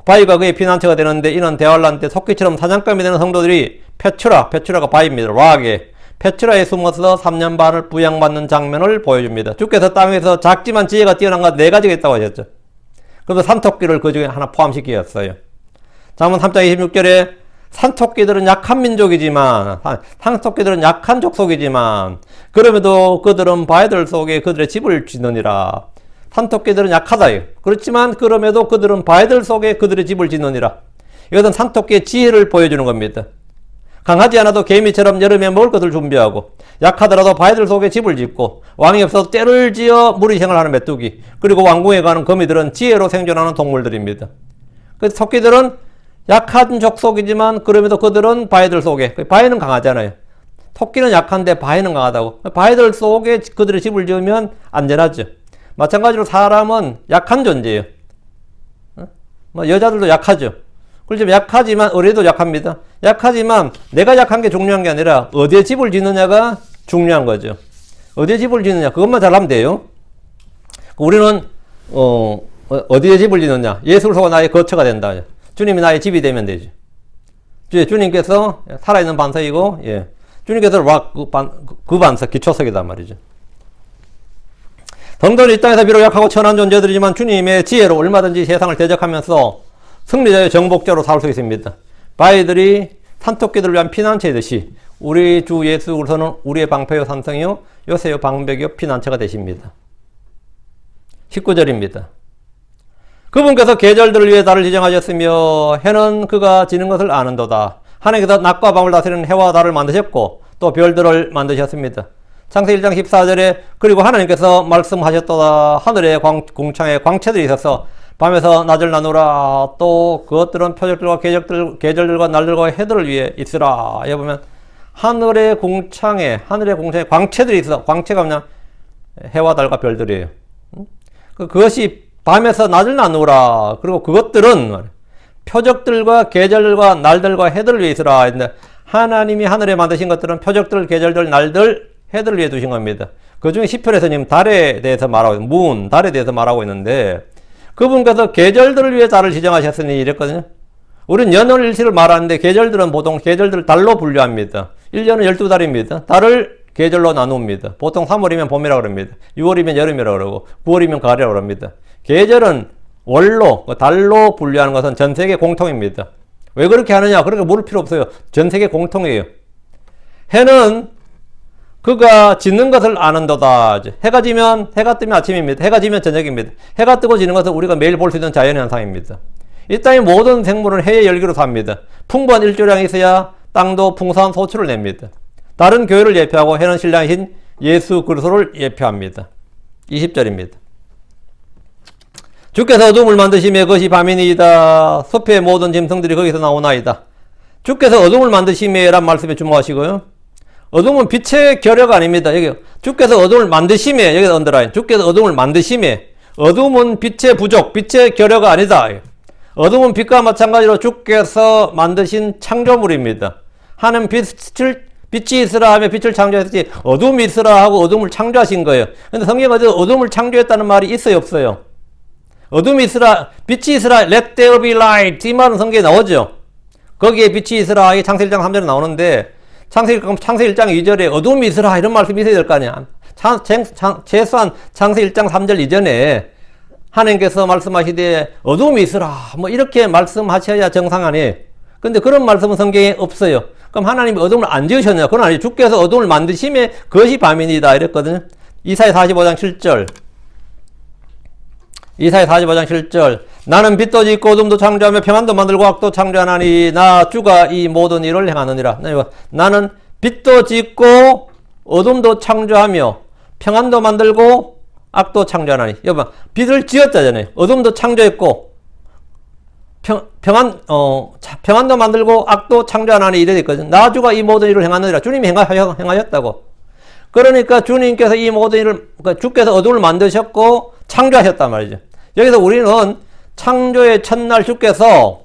바위가 그의 피난처가 되는데 이는 대환란 때 토끼처럼 사냥감이 되는 성도들이 페츄라가 바위입니다. 락에 페츄라에 숨어서 3년 반을 부양받는 장면을 보여줍니다. 주께서 땅에서 작지만 지혜가 뛰어난 것 4가지가 있다고 하셨죠. 그래서 산토끼를 그 중에 하나 포함시키었어요. 잠언 3장 26절에 산토끼들은 약한 민족이지만, 산토끼들은 약한 족속이지만, 그럼에도 그들은 바위들 속에 그들의 집을 짓느니라. 산토끼들은 약하다요. 그렇지만 그럼에도 그들은 바위들 속에 그들의 집을 짓느니라. 이것은 산토끼의 지혜를 보여주는 겁니다. 강하지 않아도 개미처럼 여름에 먹을 것을 준비하고, 약하더라도 바위들 속에 집을 짓고, 왕이 없어도 떼를 지어 무리생을 하는 메뚜기, 그리고 왕궁에 가는 거미들은 지혜로 생존하는 동물들입니다. 그 토끼들은 약한 족속이지만 그럼에도 그들은 바위들 속에, 바위는 강하잖아요. 토끼는 약한데 바위는 강하다고. 바위들 속에 그들의 집을 지으면 안전하죠. 마찬가지로 사람은 약한 존재예요. 여자들도 약하죠. 그렇지만 약하지만 어리도 약합니다. 약하지만 내가 약한 게 중요한 게 아니라 어디에 집을 짓느냐가 중요한 거죠. 어디에 집을 짓느냐 그것만 잘하면 돼요. 우리는 어디에 집을 짓느냐 예수 그리스도가 나의 거처가 된다. 주님이 나의 집이 되면 되죠. 주님께서 살아있는 반석이고 주님께서 그 반석 기초석이단 말이죠. 성도는 이 땅에서 비록 약하고 천한 존재들이지만 주님의 지혜로 얼마든지 세상을 대적하면서 승리자의 정복자로 살 수 있습니다. 바위들이 산토끼들을 위한 피난처이듯이 우리 주 예수 그리스도는 우리의 방패요 산성이요 요새요 방백이요 피난처가 되십니다. 19절입니다. 그분께서 계절들을 위해 달을 지정하셨으며 해는 그가 지는 것을 아는도다. 하나님께서 낮과 밤을 다스리는 해와 달을 만드셨고 또 별들을 만드셨습니다. 창세기 1장 14절에 그리고 하나님께서 말씀하셨도다. 하늘의 궁창에 광채들이 있어서 밤에서 낮을 나누라. 또 그것들은 표적들과 계절들과 날들과 해들을 위해 있으라. 여기 보면 하늘의 궁창에 광채들이 있어. 광채가 그냥 해와 달과 별들이에요. 그것이 밤에서 낮을 나누라. 그리고 그것들은 표적들과 계절들과 날들과 해들을 위해 있으라. 했는데 하나님이 하늘에 만드신 것들은 표적들, 계절들, 날들, 해들을 위해 두신 겁니다. 그 중에 시편에서 지금 달에 대해서 말하고 있는 달에 대해서 말하고 있는데 그분께서 계절들을 위해 달을 지정하셨으니 이랬거든요. 우리는 연월일시를 말하는데 계절들은 보통 계절들을 달로 분류합니다. 1년은 12달입니다. 달을 계절로 나눕니다. 보통 3월이면 봄이라고 그럽니다. 6월이면 여름이라고 그러고 9월이면 가을이라고 그럽니다. 계절은 월로, 달로 분류하는 것은 전 세계 공통입니다. 왜 그렇게 하느냐? 그렇게 물을 필요 없어요. 전 세계 공통이에요. 해는 그가 짓는 것을 아는도다. 해가 지면 해가 뜨면 아침입니다. 해가 지면 저녁입니다. 해가 뜨고 지는 것은 우리가 매일 볼 수 있는 자연의 현상입니다. 이 땅의 모든 생물은 해의 열기로 삽니다. 풍부한 일조량이 있어야 땅도 풍성한 소출을 냅니다. 달은 교회를 예표하고 해는 신랑이신 예수 그리스도를 예표합니다. 20절입니다. 주께서 어둠을 만드시며 그것이 밤이니이다. 숲의 모든 짐승들이 거기서 나오나이다. 주께서 어둠을 만드시며 란 말씀에 주목하시고요. 어둠은 빛의 결여가 아닙니다. 여기 주께서 어둠을 만드시며 여기서 언더라인. 주께서 어둠을 만드시며 어둠은 빛의 부족, 빛의 결여가 아니다. 어둠은 빛과 마찬가지로 주께서 만드신 창조물입니다. 하는 빛이 있으라 하며 빛을 창조했지 어둠이 있으라 하고 어둠을 창조하신 거예요. 근데 성경에 어둠을 창조했다는 말이 있어요, 없어요? 어둠이 있으라, 빛이 있으라, let there be light. 이 말은 성경에 나오죠. 거기에 빛이 있으라, 이게 창세기 1장 3절에 나오는데, 창세기 1장 2절에 어둠이 있으라, 이런 말씀이 있어야 될 거 아니야. 최소한 창세기 1장 3절 이전에 하나님께서 말씀하시되 어둠이 있으라, 뭐 이렇게 말씀하셔야 정상 아니에요. 근데 그런 말씀은 성경에 없어요. 그럼 하나님이 어둠을 안 지으셨냐? 그건 아니죠. 주께서 어둠을 만드심에 그것이 밤이니이다. 이랬거든요. 이사야 45장 7절. 이사야 45장 7절. 나는 빛도 짓고 어둠도 창조하며 평안도 만들고 악도 창조하나니 나 주가 이 모든 일을 행하느니라. 나는 빛도 짓고 어둠도 창조하며 평안도 만들고 악도 창조하나니. 여러분, 빛을 지었잖아요. 어둠도 창조했고 평안도 만들고 악도 창조하나니 이래 있거든요. 나 주가 이 모든 일을 행하느니라. 주님이 행하셨다고. 그러니까 주님께서 이 모든 일을, 그러니까 주께서 어둠을 만드셨고 창조하셨단 말이죠. 여기서 우리는 창조의 첫날 주께서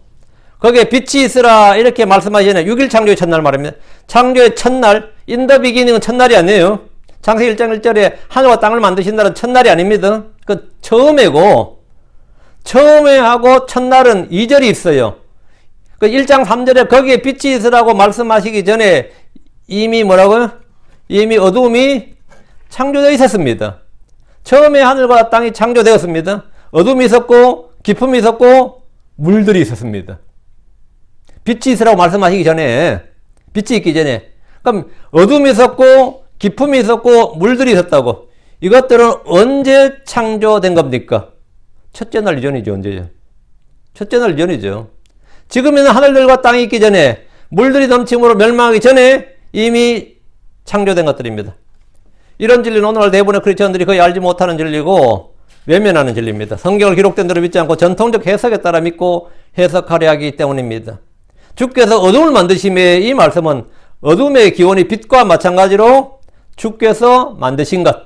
거기에 빛이 있으라 이렇게 말씀하시잖아요. 6일 창조의 첫날 말입니다. 창조의 첫날, in the beginning은 첫날이 아니에요. 창세기 1장 1절에 하늘과 땅을 만드신다는 첫날이 아닙니다. 그 처음이고, 처음에 하고 첫날은 2절이 있어요. 그 1장 3절에 거기에 빛이 있으라고 말씀하시기 전에 이미 뭐라고요? 이미 어둠이 창조되어 있었습니다. 처음에 하늘과 땅이 창조되었습니다. 어둠이 있었고, 기품이 있었고, 물들이 있었습니다. 빛이 있으라고 말씀하시기 전에, 빛이 있기 전에. 그럼 어둠이 있었고, 기품이 있었고, 물들이 있었다고. 이것들은 언제 창조된 겁니까? 첫째 날 이전이죠. 언제죠? 첫째 날 이전이죠. 지금에는 하늘들과 땅이 있기 전에, 물들이 넘침으로 멸망하기 전에 이미 창조된 것들입니다. 이런 진리는 오늘날 대부분의 크리스천들이 거의 알지 못하는 진리고 외면하는 진리입니다. 성경을 기록된 대로 믿지 않고 전통적 해석에 따라 믿고 해석하려 하기 때문입니다. 주께서 어둠을 만드심에 이 말씀은 어둠의 기원이 빛과 마찬가지로 주께서 만드신 것,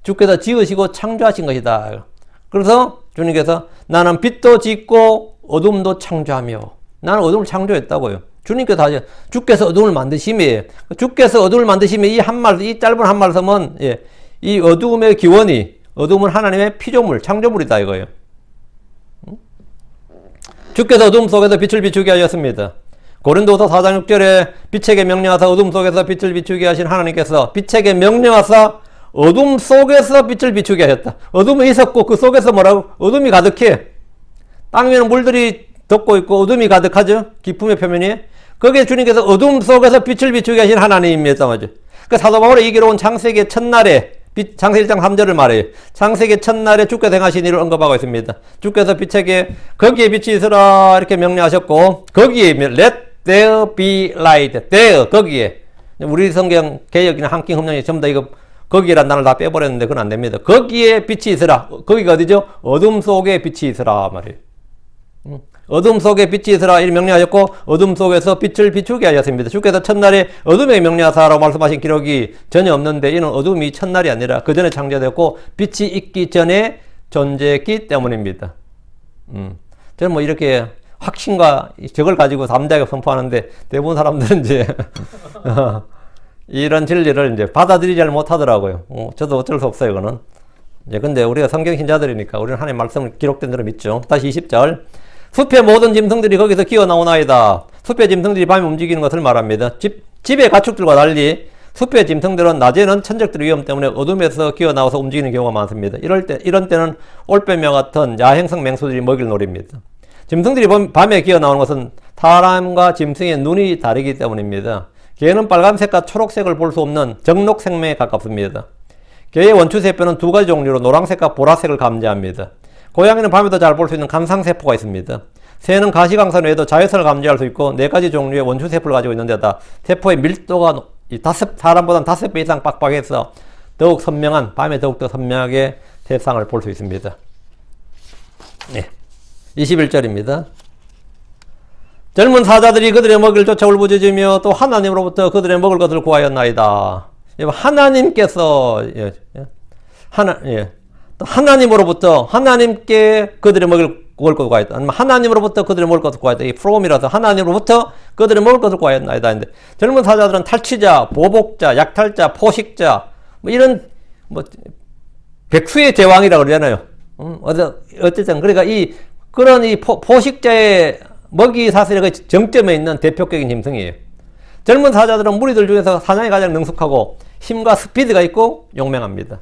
주께서 지으시고 창조하신 것이다. 그래서 주님께서 나는 빛도 짓고 어둠도 창조하며, 나는 어둠을 창조했다고요. 주님께서 하죠. 주께서 어둠을 만드심에, 주께서 어둠을 만드심에 이 한 말, 이 짧은 한 말씀은, 예, 이 어둠의 기원이, 어둠은 하나님의 피조물, 창조물이다 이거예요. 주께서 어둠 속에서 빛을 비추게 하셨습니다. 고린도서 4장 6절에 빛에게 명령하사 어둠 속에서 빛을 비추게 하신 하나님께서 빛에게 명령하사 어둠 속에서 빛을 비추게 하셨다. 어둠이 있었고 그 속에서 뭐라고? 어둠이 가득해. 땅 위에는 물들이 덮고 있고 어둠이 가득하죠. 기품의 표면이. 거기에 주님께서 어둠 속에서 빛을 비추게 하신 하나님입니다. 맞죠? 그 사도 바울의 이기로운 창세기 첫날에, 창세기 1장 3절을 말해요. 창세기 첫날에 주께서 행하신 일을 언급하고 있습니다. 주께서 빛에게 거기에 빛이 있으라 이렇게 명령하셨고, 거기에 let there be light. there, 거기에. 우리 성경 개역이나 한킹 흠령이 전부 다 이거 거기란 단어를 다 빼버렸는데 그건 안 됩니다. 거기에 빛이 있으라. 거기가 어디죠? 어둠 속에 빛이 있으라 말이에요. 어둠 속에 빛이 있으라 이 명령하셨고 어둠 속에서 빛을 비추게 하셨습니다. 주께서 첫날에 어둠에 명령하사라고 말씀하신 기록이 전혀 없는데 이는 어둠이 첫날이 아니라 그 전에 창조되었고 빛이 있기 전에 존재했기 때문입니다. 저는 뭐 이렇게 확신과 저걸 가지고 담대하게 선포하는데 대부분 사람들은 이제 이런 진리를 이제 받아들이지 못하더라고요. 저도 어쩔 수 없어요, 이거는. 이제 근데 우리가 성경 신자들이니까 우리는 하나님의 말씀을 기록된 대로 믿죠. 다시 20절. 숲의 모든 짐승들이 거기서 기어 나오나이다. 숲의 짐승들이 밤에 움직이는 것을 말합니다. 집의 가축들과 달리 숲의 짐승들은 낮에는 천적들의 위험 때문에 어둠에서 기어 나와서 움직이는 경우가 많습니다. 이런 때는 올빼미와 같은 야행성 맹수들이 먹이를 노립니다. 짐승들이 밤에 기어 나오는 것은 사람과 짐승의 눈이 다르기 때문입니다. 개는 빨간색과 초록색을 볼 수 없는 정록 생명에 가깝습니다. 개의 원추세포는 두 가지 종류로 노란색과 보라색을 감지합니다. 고양이는 밤에도 잘 볼 수 있는 간상세포가 있습니다. 새는 가시광선 외에도 자외선을 감지할 수 있고 네 가지 종류의 원추세포를 가지고 있는데다 세포의 밀도가 사람보다는 5배 이상 빡빡해서 더욱 선명한, 밤에 더욱더 선명하게 세상을 볼 수 있습니다. 네. 21절입니다. 젊은 사자들이 그들의 먹이를 쫓아 울부짖으며 또 하나님으로부터 그들의 먹을 것을 구하였나이다. 하나님께서 하나님으로부터 하나님께 그들의 먹을 것을 구하였다. 아니면 하나님으로부터 그들의 먹을 것을 구하였다. 이 from이라서 하나님으로부터 그들의 먹을 것을 구하였나이다. 근데 젊은 사자들은 탈취자, 보복자, 약탈자, 포식자 뭐 이런 뭐 백수의 제왕이라고 그러잖아요. 어쨌든 그러니까 그런 포식자의 먹이 사슬의 정점에 있는 대표격인 짐승이에요. 젊은 사자들은 무리들 중에서 사냥에 가장 능숙하고 힘과 스피드가 있고 용맹합니다.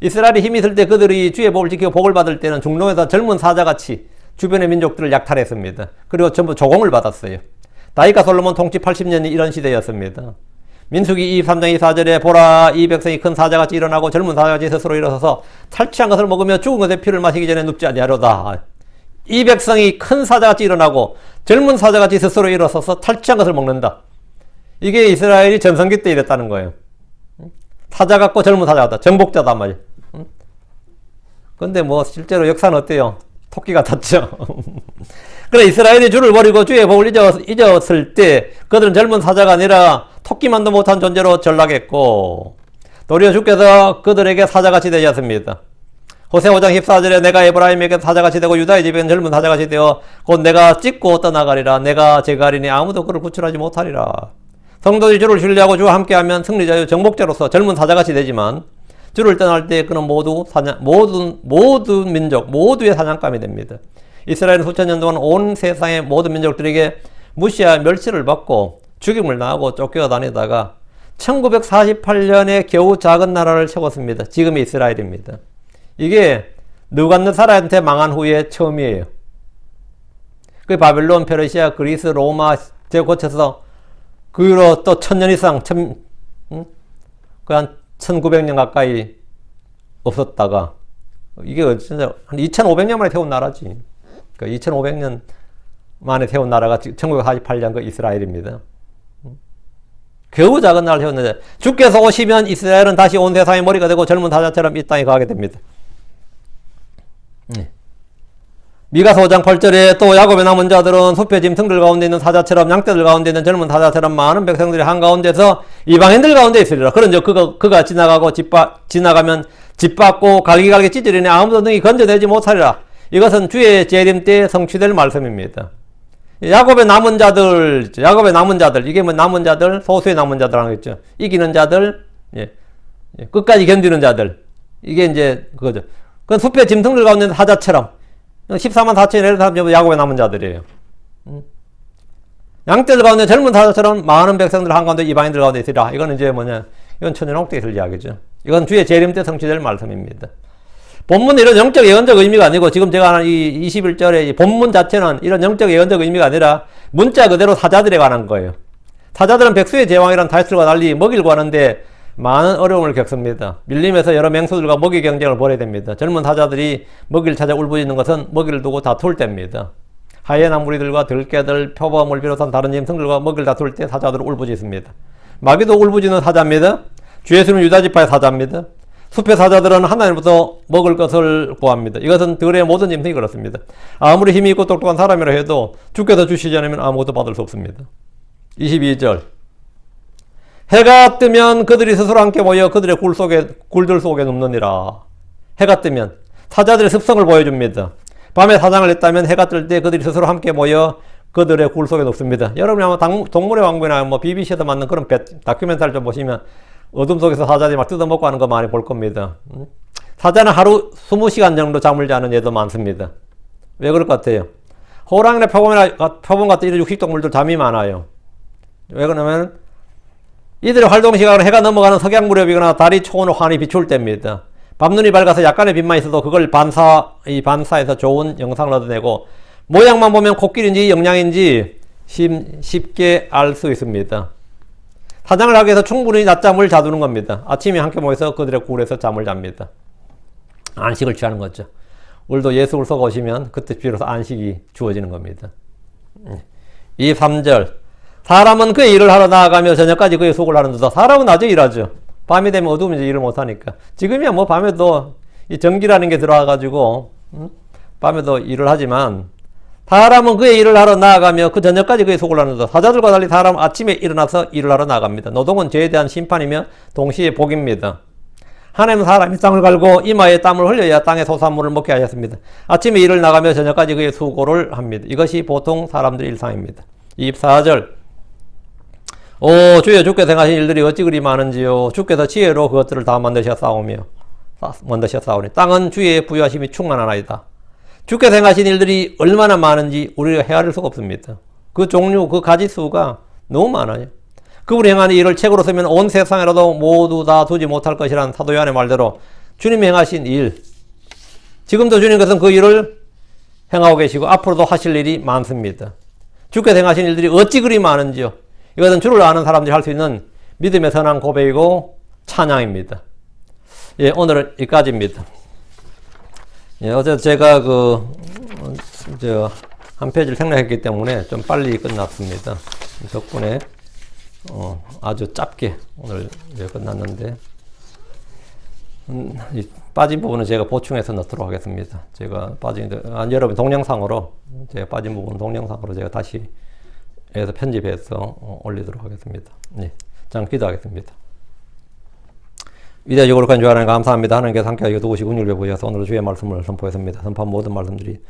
이스라엘이 힘이 있을 때 그들이 주의 복을 지키고 복을 받을 때는 중동에서 젊은 사자같이 주변의 민족들을 약탈했습니다. 그리고 전부 조공을 받았어요. 다윗과 솔로몬 통치 80년이 이런 시대였습니다. 민수기 23장 24절에 보라 이 백성이 큰 사자같이 일어나고 젊은 사자같이 스스로 일어서서 탈취한 것을 먹으며 죽은 것의 피를 마시기 전에 눕지 아니하려다. 이 백성이 큰 사자같이 일어나고 젊은 사자같이 스스로 일어서서 탈취한 것을 먹는다. 이게 이스라엘이 전성기 때 이랬다는 거예요. 사자 같고 젊은 사자 같다. 정복자단 말이에요. 근데 뭐 실제로 역사는 어때요? 토끼 같았죠. 그래 이스라엘이 주를 버리고 주의 복을 잊었을 때 그들은 젊은 사자가 아니라 토끼만도 못한 존재로 전락했고 도리어 주께서 그들에게 사자같이 되셨습니다. 호세 5장 14절에 내가 에브라임에게 사자같이 되고 유다의 집에는 젊은 사자같이 되어 곧 내가 찍고 떠나가리라. 내가 제가리니 아무도 그를 구출하지 못하리라. 성도들이 주를 신뢰하고 주와 함께하면 승리자요 정복자로서 젊은 사자같이 되지만 주를 떠날 때 그는 모든 민족 모두의 사냥감이 됩니다. 이스라엘은 수천 년 동안 온 세상의 모든 민족들에게 무시와 멸시를 받고 죽임을 당하고 쫓겨다니다가 1948년에 겨우 작은 나라를 세웠습니다. 지금의 이스라엘입니다. 이게 느부갓네살한테 망한 후에 처음이에요. 그 바벨론, 페르시아, 그리스, 로마 제거쳐서 그 후로 또 1000년 이상, 한 1900년 가까이 없었다가 이게 진짜 한 2500년 만에 세운 나라지. 그러니까 2500년 만에 세운 나라가 1948년 그 이스라엘입니다. 겨우 작은 나라를 세웠는데 주께서 오시면 이스라엘은 다시 온 세상의 머리가 되고 젊은 사자처럼 이 땅에 가게 됩니다. 미가서 5장 8절에 또 야곱의 남은 자들은 숲의 짐승들 가운데 있는 사자처럼 양떼들 가운데 있는 젊은 사자처럼 많은 백성들이 한가운데서 이방인들 가운데 있으리라. 그런즉 그가 지나가면 짓밟고 갈기갈기 찢으리니 아무도 능히 건져내지 못하리라. 이것은 주의 재림 때 성취될 말씀입니다. 야곱의 남은 자들, 이게 뭐 남은 자들, 소수의 남은 자들 하는 거죠. 이기는 자들, 끝까지 견디는 자들. 이게 이제 그거죠. 그건 숲의 짐승들 가운데 있는 사자처럼 14만 4천이 내는 사람 전부 야곱의 남은 자들이에요. 양떼들 가운데 젊은 사자처럼 많은 백성들 한가운데 이방인들 가운데 있으리라. 이거는 이제 이건 천연옥대에 있을 이야기죠. 이건 주의 재림 때 성취될 말씀입니다. 본문은 이런 영적 예언적 의미가 아니고 지금 제가 하는 이 21절의 이 본문 자체는 이런 영적 예언적 의미가 아니라 문자 그대로 사자들에 관한 거예요. 사자들은 백수의 제왕이란 타이틀과 달리 먹이를 구하는데 많은 어려움을 겪습니다. 밀림에서 여러 맹수들과 먹이 경쟁을 벌여야 됩니다. 젊은 사자들이 먹이를 찾아 울부짖는 것은 먹이를 두고 다툴 때입니다. 하이에나 무리들과 들깨들, 표범을 비롯한 다른 짐승들과 먹이를 다툴 때 사자들은 울부짖습니다. 마귀도 울부짖는 사자입니다. 주 예수는 유다지파의 사자입니다. 숲의 사자들은 하나님부터 먹을 것을 구합니다. 이것은 들의 모든 짐승이 그렇습니다. 아무리 힘이 있고 똑똑한 사람이라 해도 주께서 주시지 않으면 아무것도 받을 수 없습니다. 22절 해가 뜨면 그들이 스스로 함께 모여 그들의 굴들 속에 눕느니라. 해가 뜨면 사자들의 습성을 보여줍니다. 밤에 사냥을 했다면 해가 뜰 때 그들이 스스로 함께 모여 그들의 굴 속에 눕습니다. 여러분이 아마 동물의 왕국이나 BBC에서 만든 그런 다큐멘터리를 좀 보시면 어둠 속에서 사자들이 막 뜯어먹고 하는 거 많이 볼 겁니다. 사자는 하루 20시간 정도 잠을 자는 애도 많습니다. 왜 그럴 것 같아요? 호랑이나 표범 같은 이런 육식동물들 잠이 많아요. 왜 그러냐면 이들의 활동 시간은 해가 넘어가는 석양 무렵이거나 달이 초원을 환히 비출 때입니다. 밤눈이 밝아서 약간의 빛만 있어도 그걸 반사해서 좋은 영상을 얻어내고 모양만 보면 코끼리인지 영양인지 쉽게 알 수 있습니다. 사냥을 하기 위해서 충분히 낮잠을 자두는 겁니다. 아침에 함께 모여서 그들의 굴에서 잠을 잡니다. 안식을 취하는 거죠. 오늘도 예수 그리스도가 오시면 그때 비로소 안식이 주어지는 겁니다. 23절 사람은 그의 일을 하러 나아가며 저녁까지 그의 속을 하는도다. 사람은 낮에 일하죠. 밤이 되면 어두우면 이제 일을 못하니까. 지금이야 뭐 밤에도 이 전기라는 게 들어와가지고 밤에도 일을 하지만 사람은 그의 일을 하러 나아가며 그 저녁까지 그의 속을 하는도다. 사자들과 달리 사람은 아침에 일어나서 일을 하러 나갑니다. 노동은 죄에 대한 심판이며 동시에 복입니다. 하나님은 사람이 땅을 갈고 이마에 땀을 흘려야 땅의 소산물을 먹게 하셨습니다. 아침에 일을 나가며 저녁까지 그의 수고를 합니다. 이것이 보통 사람들의 일상입니다. 24절 오 주여 주께서 행하신 일들이 어찌 그리 많은지요. 주께서 지혜로 그것들을 다 만드셨사오니 땅은 주의 부유하심이 충만하나이다. 주께서 행하신 일들이 얼마나 많은지 우리가 헤아릴 수가 없습니다. 그 종류 그 가지수가 너무 많아요. 그분이 행하는 일을 책으로 쓰면 온 세상에라도 모두 다 두지 못할 것이란 사도 요한의 말대로 주님이 행하신 일 지금도 주님께서는 그 일을 행하고 계시고 앞으로도 하실 일이 많습니다. 주께서 행하신 일들이 어찌 그리 많은지요. 이것은 주를 아는 사람들이 할 수 있는 믿음의 선한 고백이고 찬양입니다. 예, 오늘은 여기까지입니다. 예, 어제 제가 한 페이지를 생략했기 때문에 좀 빨리 끝났습니다. 덕분에 아주 짧게 오늘 끝났는데 이 빠진 부분은 제가 보충해서 넣도록 하겠습니다. 제가 여러분 동영상으로 제가 빠진 부분 동영상으로 제가 다시 해서 편집해서 올리도록 하겠습니다. 네, 자 기도하겠습니다. 위대하시고 거룩한 주 하나님 감사합니다. 하나님께서 함께하여 도우시고 은혜를 베푸셔서 오늘 주의 말씀을 선포했습니다. 선포한 모든 말씀들이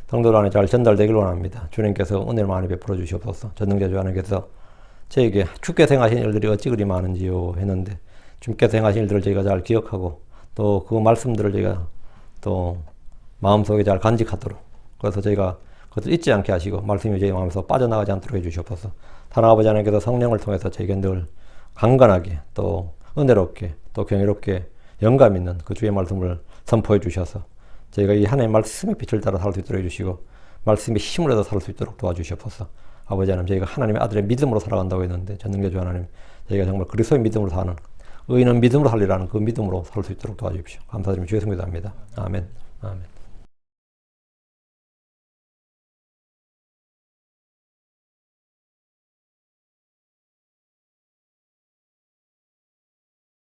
성도들 안에 잘 전달되길 원합니다. 주님께서 은혜를 많이 베풀어 주시옵소서. 전능자 주 하나님께서 저에게 주께서 행하신 일들이 어찌 그리 많은지요 했는데 주께서 행하신 일들을 저희가 잘 기억하고 또 그 말씀들을 저희가 또 마음속에 잘 간직하도록 그래서 저희가 그것을 잊지 않게 하시고 말씀이 저희 마음에서 빠져나가지 않도록 해주시옵소서. 하나님 아버지 하나님께서 성령을 통해서 저에게 늘 강건하게 또 은혜롭게 또 경이롭게 영감 있는 그 주의 말씀을 선포해 주셔서 저희가 이 하나님의 말씀의 빛을 따라 살 수 있도록 해주시고 말씀의 힘을 얻어 살 수 있도록 도와주시옵소서. 아버지 하나님 저희가 하나님의 아들의 믿음으로 살아간다고 했는데 전능자 주 하나님 저희가 정말 그리스도의 믿음으로 사는 의인은 믿음으로 살리라는 그 믿음으로 살 수 있도록 도와주십시오. 감사드리며 주의 성기도합니다. 아멘. 아멘.